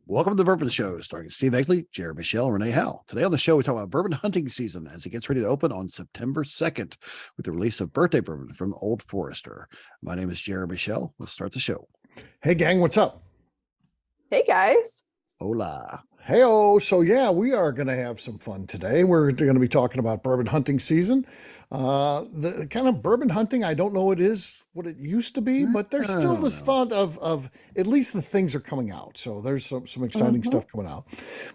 Welcome to the Bourbon Show, starring Steve Egley, Jared Michelle, Renee Howe. Today on the show, we talk about bourbon hunting season as it gets ready to open on September 2nd with the release of birthday bourbon from Old Forester. My name is Jared Michelle. Let's start the show. Hey, gang, what's up? Hey, guys. Hola. Hey-oh. So, yeah, we are going to have some fun today. We're going to be talking about bourbon hunting season. The kind of bourbon hunting, I don't know what it used to be, but there's still this thought of at least the things are coming out. So there's some exciting stuff coming out.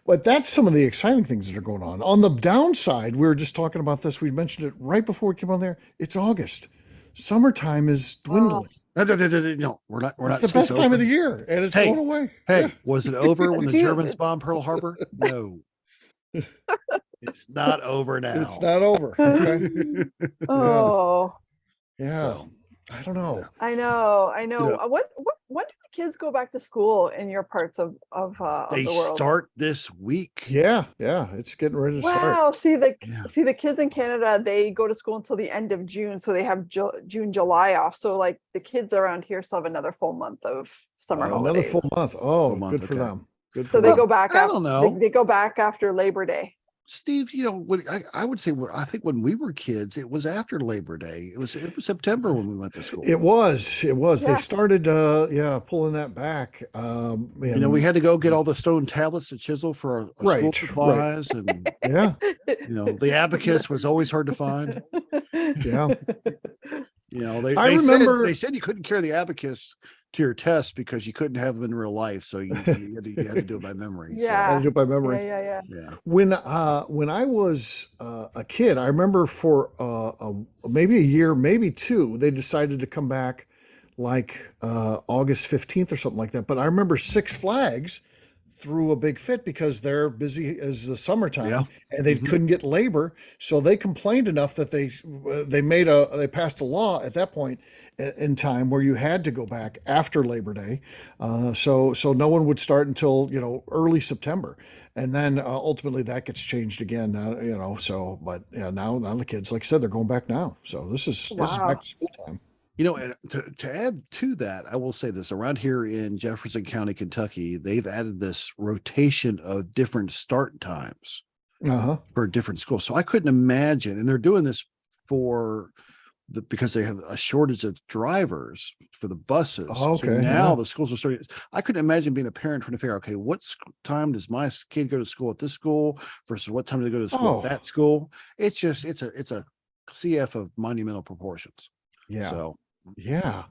But that's some of the exciting things that are going on. On the downside, we were just talking about this. We mentioned it right before we came on there. It's August. Summertime is dwindling. No, we're not. It's the best time of the year, and it's going away. Hey, was it over when the Germans bombed Pearl Harbor? No. It's not over now. It's not over. Okay. Oh. Yeah. So, I don't know. I know. You know, when do the kids go back to school in your parts of the world? They start this week. Yeah. It's getting ready to start. Wow. See the kids in Canada, they go to school until the end of June, so they have June, July off. So like the kids around here still have another full month of summer holidays. Another full month. Oh, good for them. Good for them. They go back. I don't know. They go back after Labor Day. Steve, you know, I would say, I think when we were kids, it was after Labor Day. It was September when we went to school. It was. Yeah. They started, pulling that back. You know, we had to go get all the stone tablets to chisel for our school supplies, and you know, the abacus was always hard to find. Yeah. You know, they said you couldn't carry the abacus to your test because you couldn't have them in real life, so you had to do it by memory. Yeah, do it by memory. Yeah. When I was a kid, I remember for maybe a year, maybe two, they decided to come back like August 15th or something like that. But I remember Six Flags threw a big fit because they're busy as the summertime and they couldn't get labor, so they complained enough that they passed a law at that point in time where you had to go back after Labor Day, so no one would start until early September, and then ultimately that gets changed again. But now the kids, like I said, they're going back now, so this is back to school time. You know, to add to that, I will say this: around here in Jefferson County, Kentucky, they've added this rotation of different start times for different schools. So I couldn't imagine, and they're doing this because they have a shortage of drivers for the buses. Oh, okay. So now the schools are starting. I couldn't imagine being a parent trying to figure out, okay, what time does my kid go to school at this school versus what time do they go to school at that school? It's a CF of monumental proportions. Yeah. So. Yeah,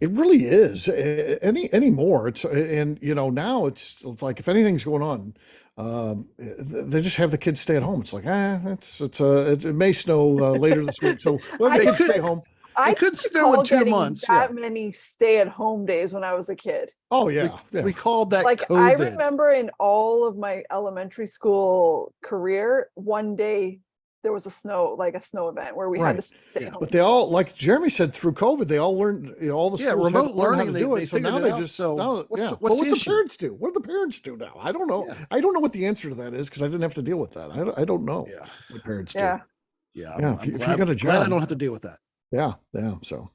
it really is. Anymore, it's now it's like if anything's going on, they just have the kids stay at home. It's like it may snow later this week, so let the kids stay home. It could snow in 2 months. That many stay-at-home days when I was a kid. Oh yeah, we called that like COVID. I remember in all of my elementary school career, one day there was a snow event where we had to stay home. But they all, like Jeremy said, through COVID, they all learned, all the schools remote learning. How to do it. So now they just, what do the parents do? What do the parents do now? I don't know. Yeah. I don't know what the answer to that is because I didn't have to deal with that. I don't know what parents do. Yeah. If you got a job, I don't have to deal with that. Yeah. So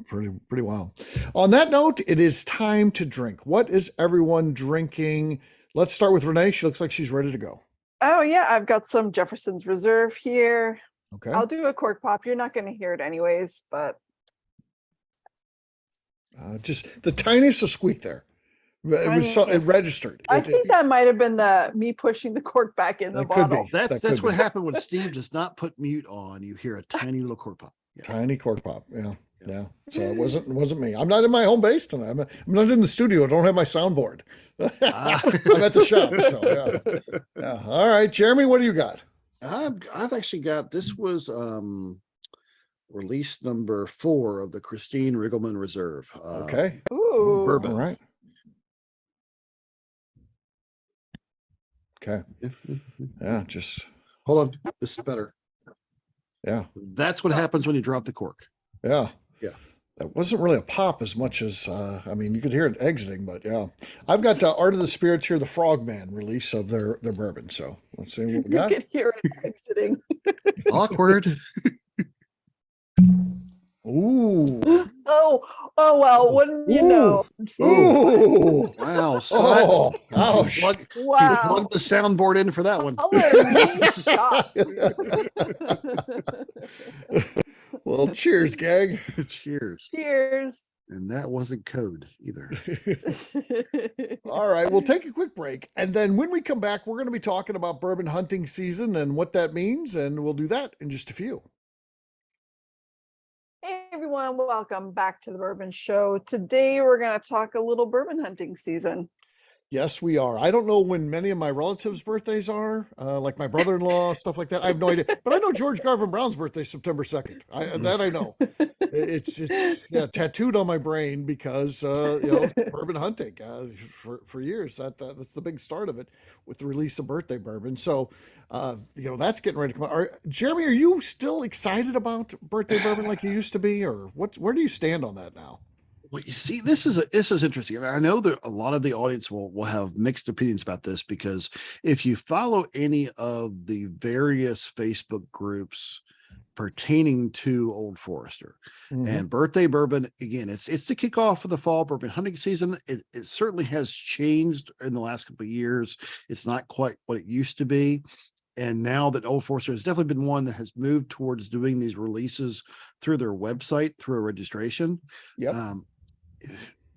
pretty wild. On that note, it is time to drink. What is everyone drinking? Let's start with Renee. She looks like she's ready to go. Oh yeah, I've got some Jefferson's Reserve here. Okay. I'll do a cork pop. You're not going to hear it anyways, but just the tiniest of squeak there. It registered. I think that might have been me pushing the cork back in the bottle. That's what happened when Steve does not put mute on. You hear a tiny little cork pop. Yeah. Tiny cork pop. Yeah. So it wasn't me. I'm not in my home base tonight. I'm not in the studio. I don't have my soundboard. I'm at the shop. So yeah. All right, Jeremy, what do you got? I've actually got, this was release number 4 of the Christine Riggleman Reserve. Okay. Ooh. Bourbon. All right. Okay. Yeah. Just hold on. This is better. Yeah. That's what happens when you drop the cork. Yeah. Yeah. That wasn't really a pop as much as, you could hear it exiting, but yeah. I've got Art of the Spirits here, the Frogman release of their bourbon. So let's see what we got. You could hear it exiting. Awkward. Ooh. Oh well, wouldn't you know? Ooh. Wow. Oh, ouch. You plug the soundboard in for that one. Well, cheers, gang. Cheers. Cheers. And that wasn't code either. All right, we'll take a quick break. And then when we come back, we're going to be talking about bourbon hunting season and what that means. And we'll do that in just a few. Hey everyone, welcome back to the Bourbon Show. Today we're going to talk a little bourbon hunting season. Yes, we are. I don't know when many of my relatives' birthdays are, like my brother-in-law, stuff like that. I have no idea. But I know George Garvin Brown's birthday is September 2nd. That I know. It's tattooed on my brain because it's bourbon hunting for years. That's the big start of it with the release of birthday bourbon. So that's getting ready to come out. Jeremy, are you still excited about birthday bourbon like you used to be, or where do you stand on that now? Well, you see, this is interesting. I know that a lot of the audience will have mixed opinions about this, because if you follow any of the various Facebook groups pertaining to Old Forester and birthday bourbon, again, it's the kickoff of the fall bourbon hunting season. It certainly has changed in the last couple of years. It's not quite what it used to be. And now that Old Forester has definitely been one that has moved towards doing these releases through their website, through a registration. Yep.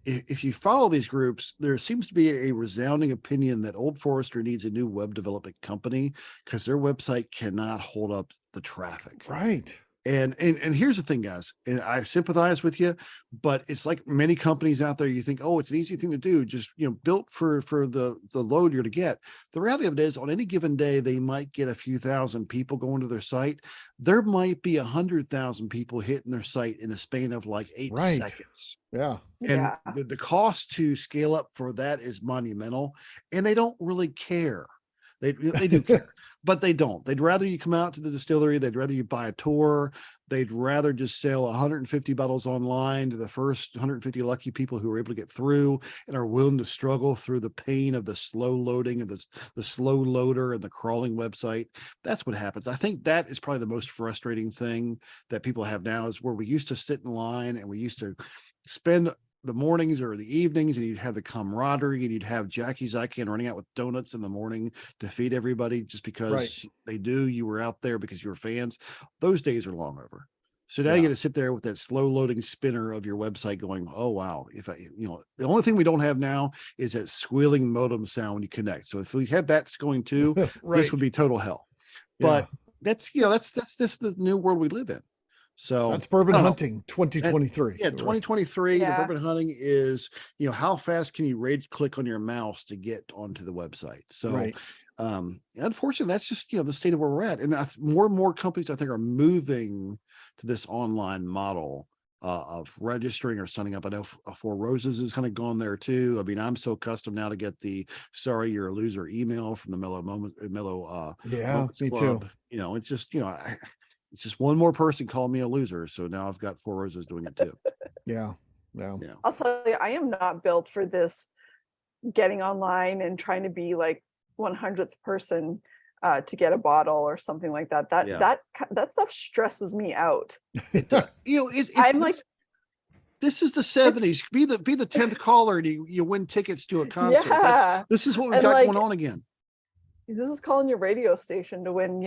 If you follow these groups, there seems to be a resounding opinion that Old Forester needs a new web development company because their website cannot hold up the traffic. Right. And here's the thing, guys, and I sympathize with you, but it's like many companies out there, you think, oh, it's an easy thing to do, just built for the load you're to get. The reality of it is, on any given day, they might get a few thousand people going to their site. There might be 100,000 people hitting their site in a span of like 8 seconds. Yeah. And the cost to scale up for that is monumental, and they don't really care. They do care, but they don't. They'd rather you come out to the distillery. They'd rather you buy a tour. They'd rather just sell 150 bottles online to the first 150 lucky people who are able to get through and are willing to struggle through the pain of the slow loading of the slow loader and the crawling website. That's what happens. I think that is probably the most frustrating thing that people have now, is where we used to sit in line and we used to spend the mornings or the evenings, and you'd have the camaraderie, and you'd have Jackie Zykan running out with donuts in the morning to feed everybody just because they knew you were out there because you were fans. Those days are long over. So now you got to sit there with that slow loading spinner of your website going, oh, wow. The only thing we don't have now is that squealing modem sound when you connect. So if we had that going too, this would be total hell. But that's the new world we live in. So that's Bourbon Hunting 2023. 2023. The Bourbon Hunting is, how fast can you rage click on your mouse to get onto the website? So, unfortunately, that's just, the state of where we're at. And more and more companies, I think, are moving to this online model of registering or signing up. I know Four Roses has kind of gone there too. I mean, I'm so accustomed now to get the "sorry, you're a loser" email from the Mellow Moments me Club. too. It's just, it's just one more person calling me a loser. So now I've got Four Roses doing it too. Yeah. I'll tell you, I am not built for this getting online and trying to be like 100th person to get a bottle or something like that. That stuff stresses me out. I'm like, this is the 70s. Be the 10th caller and you win tickets to a concert. Yeah. This is what we've got going on again. This is calling your radio station to win,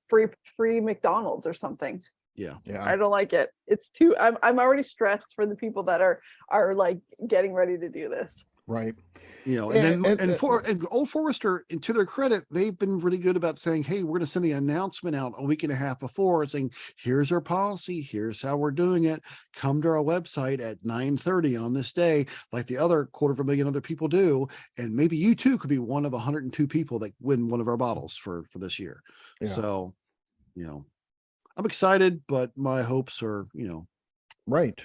free McDonald's or something. Yeah. I don't like it. It's too. I'm already stressed for the people that are like getting ready to do this. Right. And Old Forester, and to their credit, they've been really good about saying, hey, we're going to send the announcement out a week and a half before, saying, here's our policy, here's how we're doing it. Come to our website at 9:30 on this day, like the other 250,000 other people do. And maybe you too could be one of 102 people that win one of our bottles for this year. Yeah. So, I'm excited, but my hopes are, right.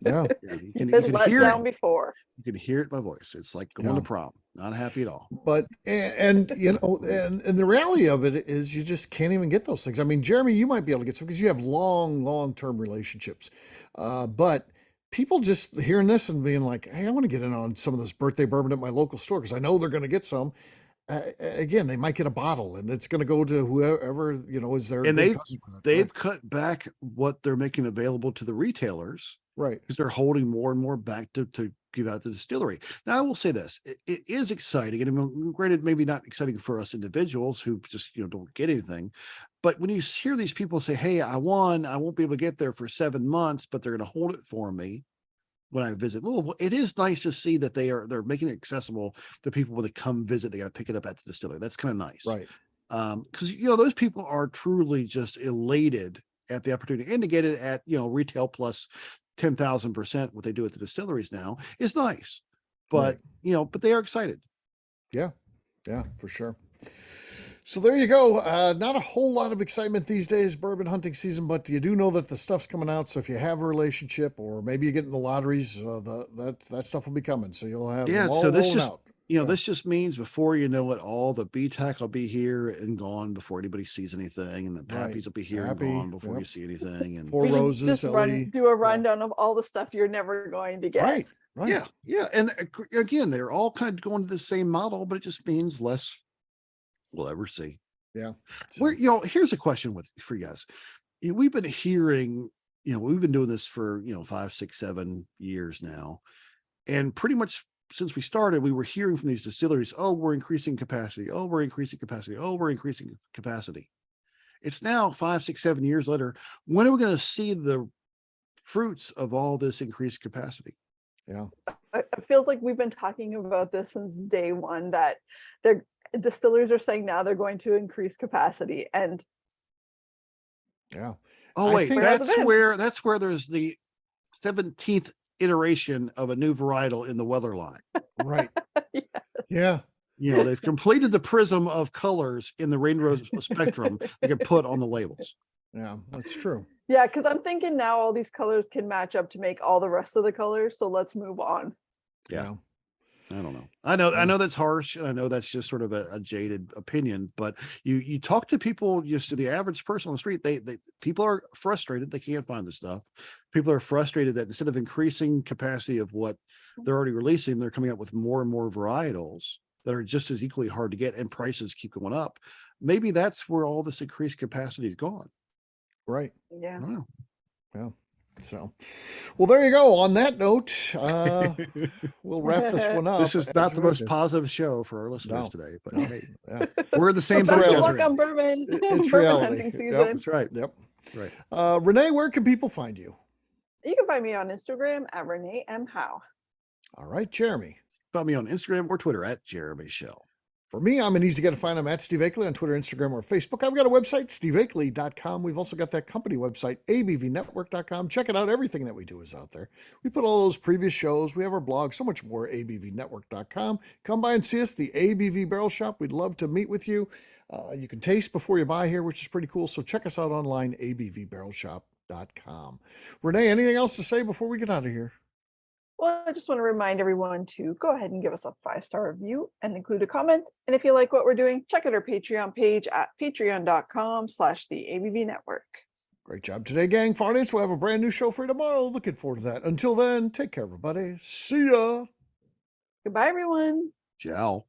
Yeah. You can let hear down before. You can hear it in my voice. It's like going to prom. Not happy at all. But and the reality of it is you just can't even get those things. I mean, Jeremy, you might be able to get some because you have long-term relationships. But people just hearing this and being like, hey, I want to get in on some of this birthday bourbon at my local store because I know they're going to get some. again, they might get a bottle, and it's going to go to whoever is their and good customer. they've cut back what they're making available to the retailers, right? Because they're holding more and more back to give out at the distillery. Now, I will say this: it is exciting, and granted, maybe not exciting for us individuals who just don't get anything. But when you hear these people say, "Hey, I won't be able to get there for 7 months, but they're going to hold it for me when I visit Louisville," it is nice to see that they're making it accessible to people when they come visit. They got to pick it up at the distillery. That's kind of nice, right? Because those people are truly just elated at the opportunity, and to get it at retail plus 10,000% what they do at the distilleries now is nice, but right. But they are excited. Yeah, for sure. So there you go. Not a whole lot of excitement these days, bourbon hunting season, but you do know that the stuff's coming out. So if you have a relationship, or maybe you get in the lotteries, that stuff will be coming. So you'll have them all rolling out. This just means before you know it, all the BTAC will be here and gone before anybody sees anything, and the Pappies will be here and gone before you see anything. And Four Roses, do a rundown of all the stuff you're never going to get. Right. Yeah. And again, they're all kind of going to the same model, but it just means less we'll ever see. Yeah. So, here's a question for you guys. We've been hearing, we've been doing this for 5, 6, 7 years now, and pretty much since we started, we were hearing from these distilleries, "Oh, we're increasing capacity. Oh, we're increasing capacity. Oh, we're increasing capacity." It's now 5, 6, 7 years later. When are we going to see the fruits of all this increased capacity? Yeah. It feels like we've been talking about this since day one, that distillers are saying now they're going to increase capacity. And oh wait, that's where there's the 17th iteration of a new varietal in the Weather line. Right. Yeah. They've completed the prism of colors in the rainbow spectrum they can put on the labels. Yeah, that's true. Yeah, because I'm thinking now all these colors can match up to make all the rest of the colors. So let's move on. Yeah. I don't know. I know that's harsh. I know that's just sort of a jaded opinion, but you talk to people, just to the average person on the street, people are frustrated. They can't find the stuff. People are frustrated that instead of increasing capacity of what they're already releasing, they're coming up with more and more varietals that are just as equally hard to get, and prices keep going up. Maybe that's where all this increased capacity is gone. Right. Yeah. I don't know. Yeah. So, well, there you go. On that note, we'll wrap this one up. This is not the most positive show for our listeners today, but hey, we're in the same boat. Luck on bourbon. It's bourbon reality. hunting season. Yep. That's right. Yep. Right. Renee, where can people find you? You can find me on Instagram at Renee M. Howe. All right, Jeremy. Find me on Instagram or Twitter at Jeremy Shell. For me, I'm an easy guy to find. I'm at Steve Akeley on Twitter, Instagram, or Facebook. I've got a website, steveakeley.com. We've also got that company website, abvnetwork.com. Check it out. Everything that we do is out there. We put all those previous shows. We have our blog, so much more, abvnetwork.com. Come by and see us, the ABV Barrel Shop. We'd love to meet with you. You can taste before you buy here, which is pretty cool. So check us out online, abvbarrelshop.com. Renee, anything else to say before we get out of here? Well, I just want to remind everyone to go ahead and give us a 5-star review and include a comment. And if you like what we're doing, check out our Patreon page at patreon.com/the Network. Great job today, gang. For audience, we'll have a brand new show for you tomorrow. Looking forward to that. Until then, take care, everybody. See ya. Goodbye, everyone. Ciao.